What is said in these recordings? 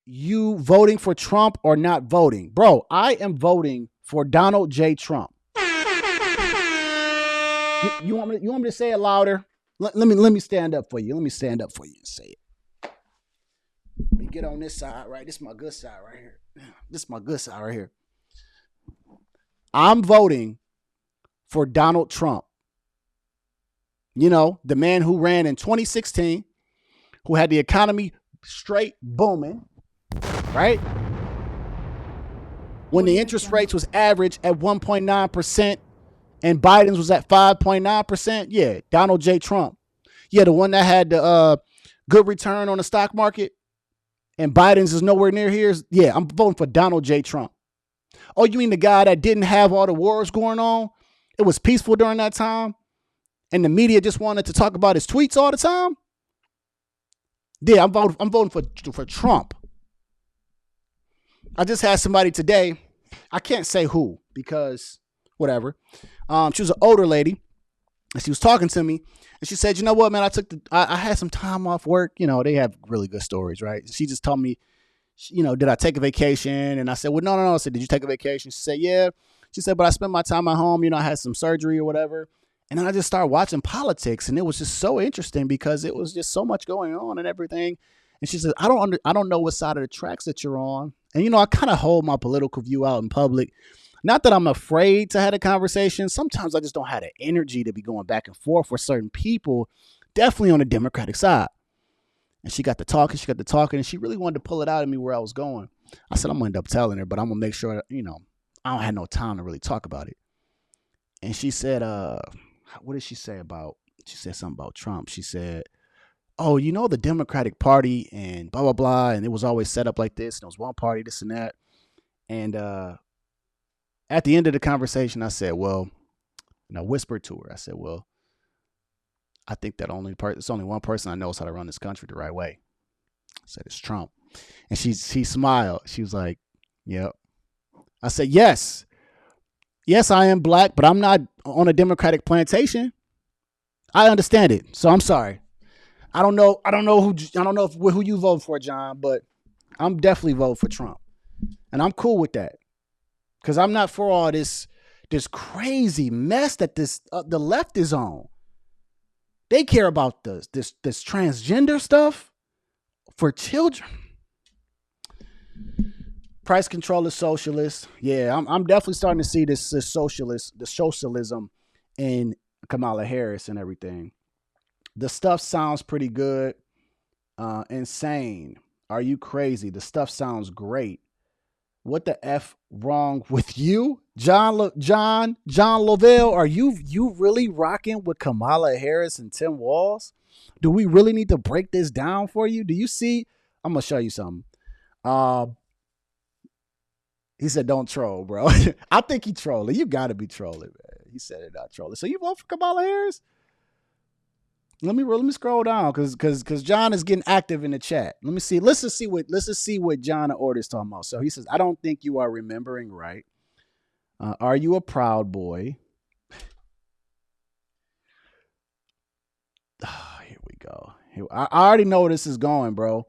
you voting for Trump or not voting? Bro, I am voting for Donald J. Trump. You want me to say it louder? Let me stand up for you. Let me stand up for you and say it. Let me get on this side, right? This is my good side right here. This is my good side right here. I'm voting for Donald Trump. You know, the man who ran in 2016, who had the economy straight booming, right? When the interest rates was average at 1.9% and Biden's was at 5.9%. Yeah, Donald J. Trump. Yeah, the one that had the good return on the stock market and Biden's is nowhere near here. Yeah, I'm voting for Donald J. Trump. Oh, you mean the guy that didn't have all the wars going on? It was peaceful during that time? And the media just wanted to talk about his tweets all the time? Yeah, I'm voting for Trump. I just had somebody today. I can't say who because whatever. She was an older lady, and she was talking to me, and she said, "You know what, man? I had some time off work. You know, they have really good stories, right?" She just told me, you know, did I take a vacation? And I said, well, no. I said, did you take a vacation? She said, yeah. She said, but I spent my time at home. You know, I had some surgery or whatever. And then I just started watching politics, and it was just so interesting because it was just so much going on and everything. And she said, I don't know what side of the tracks that you're on. And, you know, I kind of hold my political view out in public. Not that I'm afraid to have a conversation. Sometimes I just don't have the energy to be going back and forth with certain people, definitely on the Democratic side. And she got to talking, and she really wanted to pull it out of me where I was going. I said, I'm going to end up telling her, but I'm going to make sure, you know, I don't have no time to really talk about it. And she said, what did she say about, she said something about Trump. She said, oh, you know, the Democratic Party and blah, blah, blah. And it was always set up like this. And it was one party, this and that. And at the end of the conversation, I said, well, and I whispered to her, I said, well, I think that it's only one person I knows how to run this country the right way. I said, it's Trump. And she smiled. She was like, yep. I said, yes, I am black, but I'm not on a Democratic plantation. I understand it. So I'm sorry. I don't know who you vote for, John, but I'm definitely voting for Trump. And I'm cool with that. Because I'm not for all this crazy mess that the left is on. They care about this transgender stuff for children. Price control is socialist. Yeah, I'm definitely starting to see this socialism in Kamala Harris and everything. The stuff sounds pretty good. Insane. Are you crazy? The stuff sounds great. What the F wrong with you? John Lovell, are you really rocking with Kamala Harris and Tim Walz? Do we really need to break this down for you? Do you see? I'm going to show you something. He said, don't troll, bro. I think he trolling. You got to be trolling, man. He said it, not trolling. So you vote for Kamala Harris? Let me scroll down because John is getting active in the chat. Let me see. Let's just see what John Order's talking about. So he says, I don't think you are remembering right. Are you a proud boy? Here we go. I already know this is going, bro.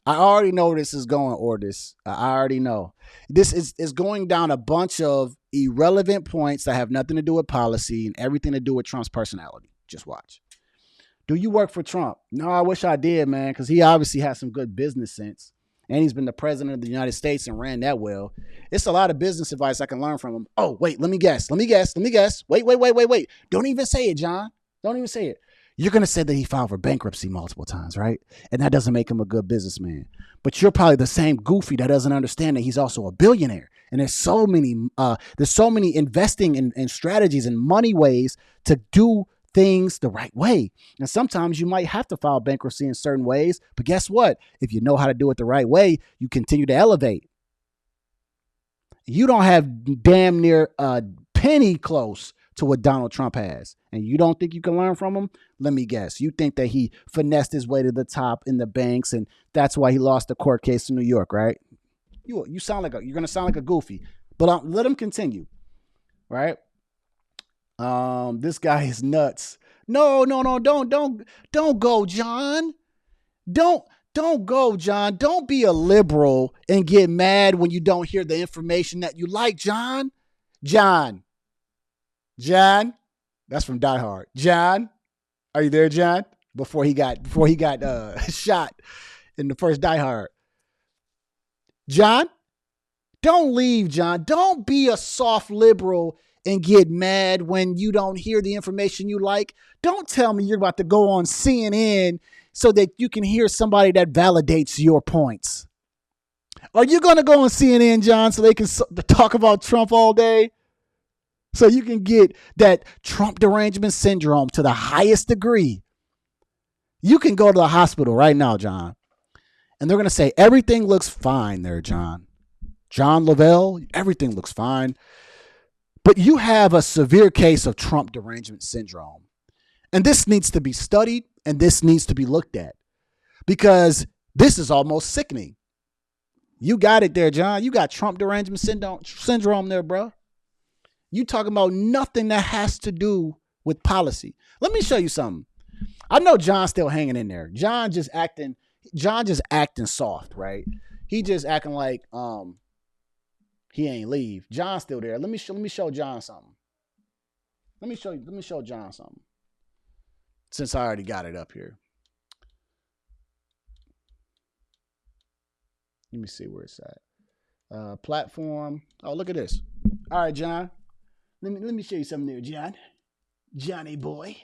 I already know this is going, Ordis. I already know. This is going down a bunch of irrelevant points that have nothing to do with policy and everything to do with Trump's personality. Just watch. Do you work for Trump? No, I wish I did, man, because he obviously has some good business sense. And he's been the president of the United States and ran that well. It's a lot of business advice I can learn from him. Oh, wait, let me guess. Wait. Don't even say it, John. Don't even say it. You're going to say that he filed for bankruptcy multiple times, right? And that doesn't make him a good businessman. But you're probably the same goofy that doesn't understand that he's also a billionaire. And there's so many investing and strategies and money ways to do things the right way. And sometimes you might have to file bankruptcy in certain ways. But guess what? If you know how to do it the right way, you continue to elevate. You don't have damn near a penny close to what Donald Trump has. And you don't think you can learn from him? Let me guess. You think that he finessed his way to the top in the banks and that's why he lost the court case in New York, right? You sound like you're going to sound like a goofy. But let him continue, right? This guy is nuts. No, don't go, John. Don't Don't go, John. Don't be a liberal and get mad when you don't hear the information that you like, John. John. That's from Die Hard. John, are you there, John? Before he got shot in the first Die Hard. John, don't leave, John. Don't be a soft liberal and get mad when you don't hear the information you like. Don't tell me you're about to go on CNN so that you can hear somebody that validates your points. Are you going to go on CNN, John, so they can talk about Trump all day? So you can get that Trump derangement syndrome to the highest degree. You can go to the hospital right now, John, and they're going to say, everything looks fine there, John. John Lavelle, everything looks fine. But you have a severe case of Trump derangement syndrome. And this needs to be studied and this needs to be looked at because this is almost sickening. You got it there, John. You got Trump derangement syndrome there, bro. You talking about nothing that has to do with policy. Let me show you something. I know John's still hanging in there. John just acting soft, right? He just acting like he ain't leave. John's still there. Let me show John something. Let me show John something. Since I already got it up here. Let me see where it's at. Platform. Oh, look at this. All right, John. Let me show you something there, John. Johnny boy.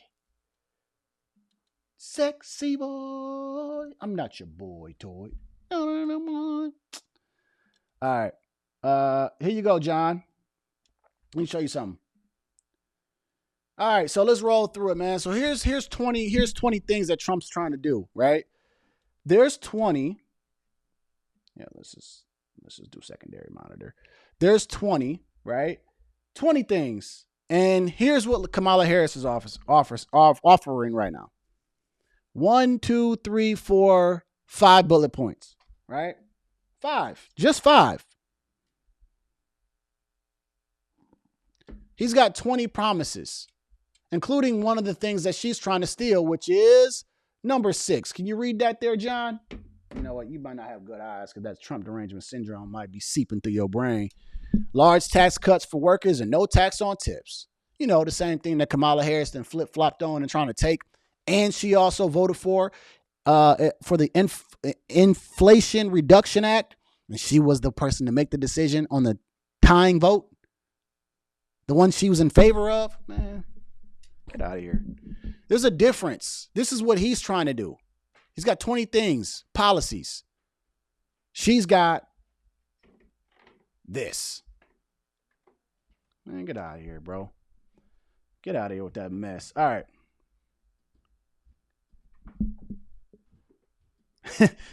Sexy boy. I'm not your boy toy. All right. Here you go, John. Let me show you something. All right, so let's roll through it, man. So here's 20 things that Trump's trying to do, right? There's 20. Yeah, let's just do secondary monitor. There's 20, right? 20 things. And here's what Kamala Harris is offering right now. 1, 2, 3, 4, 5 bullet points, right? 5. Just 5. He's got 20 promises, including one of the things that she's trying to steal, which is number 6. Can you read that there, John? You know what? You might not have good eyes because that Trump derangement syndrome might be seeping through your brain. Large tax cuts for workers and no tax on tips. You know, the same thing that Kamala Harris then flip-flopped on and trying to take. And she also voted for the Inflation Reduction Act. And she was the person to make the decision on the tying vote. The one she was in favor of. Man, get out of here. There's a difference. This is what he's trying to do. He's got 20 things, policies. She's got this. Man, get out of here, bro. Get out of here with that mess. All right.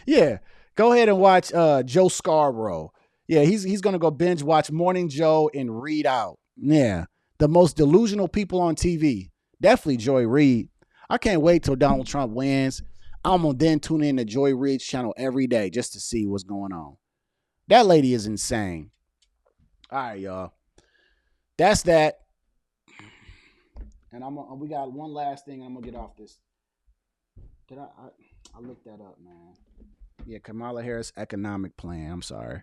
Yeah, go ahead and watch Joe Scarborough. Yeah, he's gonna go binge watch Morning Joe and Read Out. Yeah, the most delusional people on TV. Definitely Joy Reid. I can't wait till Donald Trump wins. I'm gonna then tune in to Joy Reid's channel every day just to see what's going on. That lady is insane. All right, y'all. That's that. And we got one last thing. I'm gonna get off this. Did I looked that up, man. Yeah, Kamala Harris economic plan. I'm sorry.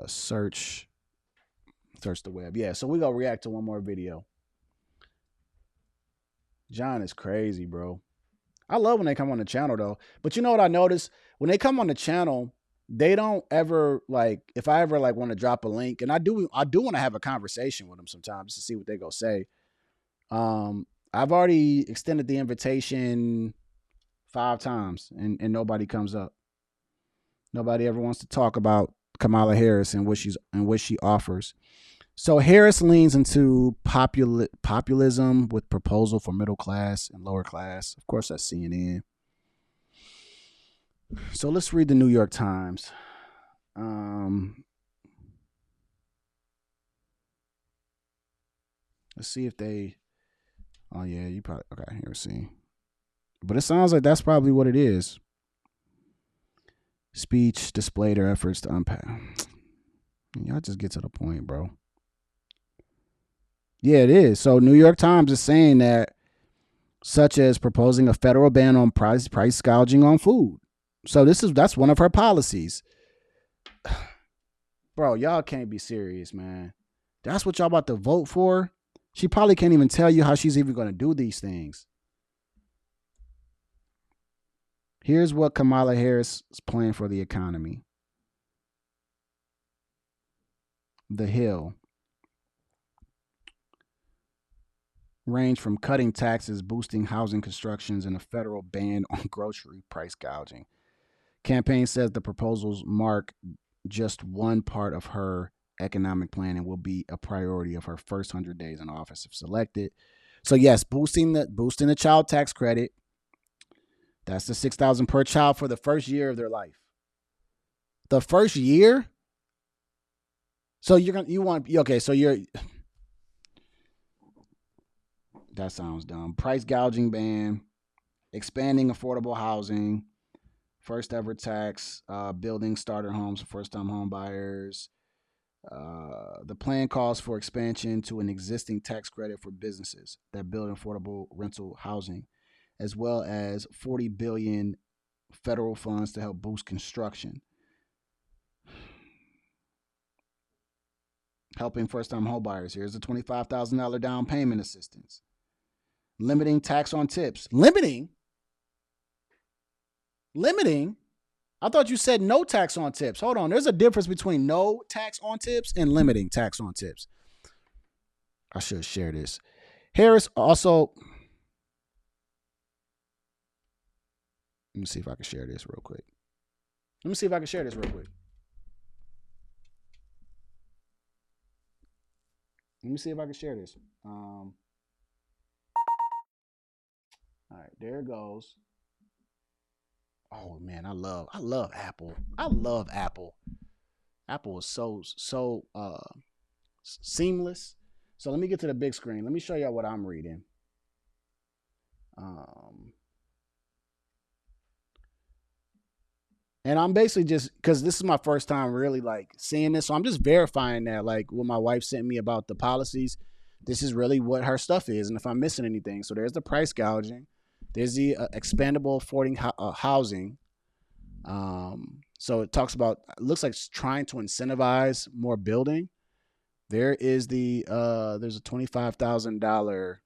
Search the web. Yeah, so we gonna react to one more video. John is crazy, bro. I love when they come on the channel though. But you know what I noticed? When they come on the channel, they don't ever if I ever want to drop a link, and I do want to have a conversation with them sometimes to see what they go say. I've already extended the invitation 5 times and nobody comes up. Nobody ever wants to talk about Kamala Harris and what she offers. So Harris leans into populism with proposal for middle class and lower class. Of course, that's CNN. So let's read the New York Times. Let's see if they. Oh yeah, you probably okay. Here we see. But it sounds like that's probably what it is. Speech displayed their efforts to unpack. Y'all just get to the point, bro. Yeah, it is. So New York Times is saying that, such as proposing a federal ban on price gouging on food. So that's one of her policies. Bro, y'all can't be serious, man. That's what y'all about to vote for? She probably can't even tell you how she's even going to do these things. Here's what Kamala Harris is planning for the economy. The Hill. Range from cutting taxes, boosting housing constructions, and a federal ban on grocery price gouging. Campaign says the proposals mark just one part of her economic plan and will be a priority of her first 100 days in office if selected. So yes, boosting the child tax credit. That's the $6,000 per child for the first year of their life. The first year. So that sounds dumb. Price gouging ban, expanding affordable housing, first ever tax, building starter homes for first time home buyers. The plan calls for expansion to an existing tax credit for businesses that build affordable rental housing, as well as $40 billion federal funds to help boost construction. Helping first-time homebuyers. Here's a $25,000 down payment assistance. Limiting tax on tips. Limiting? I thought you said no tax on tips. Hold on. There's a difference between no tax on tips and limiting tax on tips. I should share this. Harris also... Let me see if I can share this real quick. All right, there it goes. Oh man, I love Apple. Apple is so seamless. So let me get to the big screen. Let me show y'all what I'm reading. And I'm basically just, because this is my first time really like seeing this, so I'm just verifying that like what my wife sent me about the policies. This is really what her stuff is, and if I'm missing anything. So there's the price gouging. There's the expandable affordable housing. So it talks about, it looks like it's trying to incentivize more building. There is there's a $25,000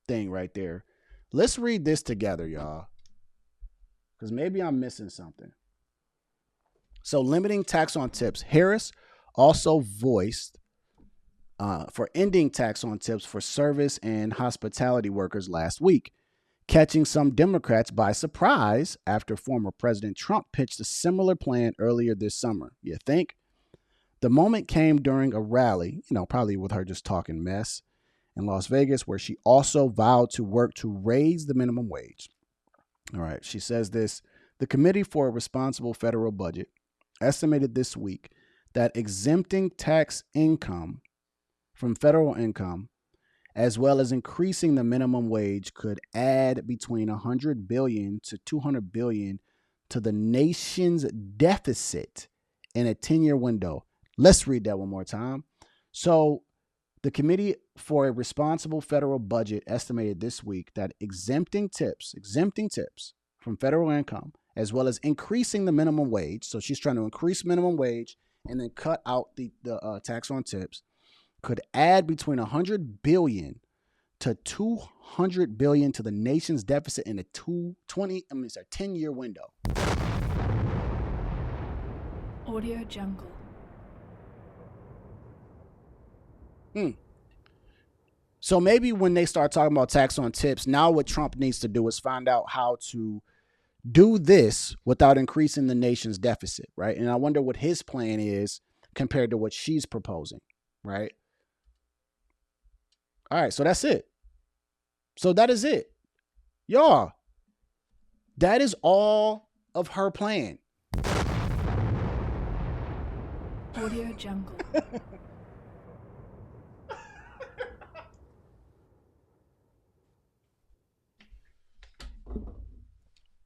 thing right there. Let's read this together, y'all, because maybe I'm missing something. So limiting tax on tips. Harris also voiced for ending tax on tips for service and hospitality workers last week, catching some Democrats by surprise after former President Trump pitched a similar plan earlier this summer. You think? The moment came during a rally, probably with her just talking mess in Las Vegas, where she also vowed to work to raise the minimum wage. All right, she says this. The Committee for a Responsible Federal Budget estimated this week that exempting tax income from federal income, as well as increasing the minimum wage, could add between $100 billion to $200 billion to the nation's deficit in a 10-year window. Let's read that one more time. So the Committee for a Responsible Federal Budget estimated this week that exempting tips from federal income, as well as increasing the minimum wage, so she's trying to increase minimum wage and then cut out the tax on tips, could add between $100 billion to $200 billion to the nation's deficit in a 10-year window. Audio Jungle. So maybe when they start talking about tax on tips, now what Trump needs to do is find out how to do this without increasing the nation's deficit, right? And I wonder what his plan is compared to what she's proposing, right? All right, so that's it. So that is it. Y'all, that is all of her plan. Audio Jungle.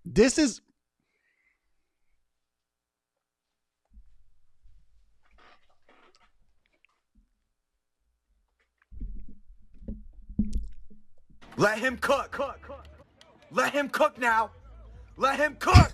This is... Let him cook. Let him cook now. Let him cook!